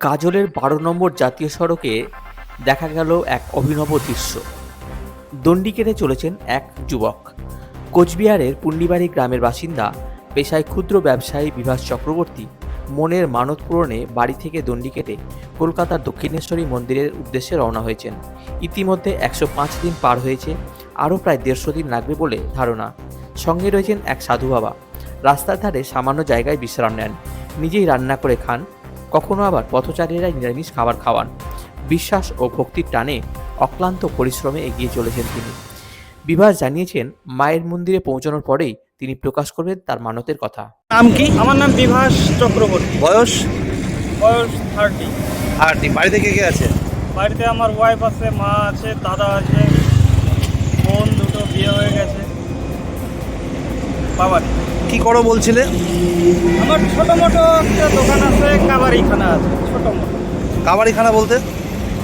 গাজলের ১২ নম্বর জাতীয় সড়কে দেখা গেল এক অভিনব দৃশ্য। দণ্ডি কেটে চলেছেন এক যুবক। কোচবিহারের পুন্ডিবাড়ি গ্রামের বাসিন্দা, পেশায় ক্ষুদ্র ব্যবসায়ী বিভাস চক্রবর্তী মনের মানত পূরণে বাড়ি থেকে দণ্ডি কেটে কলকাতার দক্ষিণেশ্বরী মন্দিরের উদ্দেশ্যে রওনা হয়েছেন। ইতিমধ্যে ১০৫ দিন পার হয়েছে, আরও প্রায় ১৫০ দিন লাগবে বলে ধারণা। সঙ্গে রয়েছেন এক সাধু বাবা। রাস্তার ধারে সামান্য জায়গায় বিশ্রাম নেন, নিজেই রান্না করে খান, কখনো আবার পথচারীরাই নিরামিষ খাবার খাওয়ান। বিশ্বাস ও ভক্তির টানে অক্লান্ত পরিশ্রমে এগিয়ে চলেছেন তিনি। বিভাস জানিয়েছেন, মায়ের মন্দিরে পৌঁছানোর পরেই তিনি প্রকাশ করবেন তার মানতের কথা। নাম কি? আমার নাম বিভাস চক্রবর্তী। বয়স? বয়স 30। আর বাড়িতে কে কে আছে? বাড়িতে আমার ওয়াইফ আছে, মা আছে, দাদা আছে, বোন দুটো বিয়ে হয়ে গেছে, বাবা নেই। কি করো বলছিলে? আমার ছোটো মোটো একটা দোকান আছে, কাবারিখানা আছে, ছোটো মোটো কাবাড়িখানা বলতে?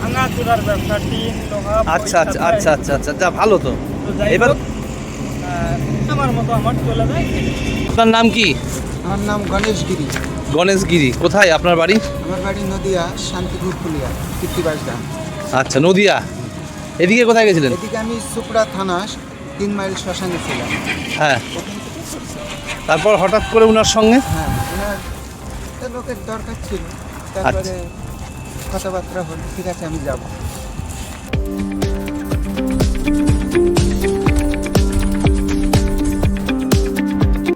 ভাঙা চুলার ব্যবসা, টিন, লোহা। আচ্ছা আচ্ছা আচ্ছা আচ্ছা আচ্ছা, যা ভালো তো। এবার আমার মতো আমার চলে যায়। আপনার নাম কি? আমার নাম গণেশ গিরি। গণেশ গিরি। কোথায় আপনার বাড়ি? আমার বাড়ি নদিয়া, শান্তিপুর ফুলিয়া, কীর্তিবাস গ্রাম। আচ্ছা, নদিয়া। এদিকে কোথায় গেছিলেন? এদিকে আমি সুপড়া থানা 3 মাইল শ্মশানে ছিলাম। হ্যাঁ, ওখান থেকে করছি। তারপর হঠাৎ করে ওনার সঙ্গে? হ্যাঁ, ওনার একটা লোকের দরকার ছিল, তারপরে কথাবার্তা হলো, ঠিক আছে আমি যাব।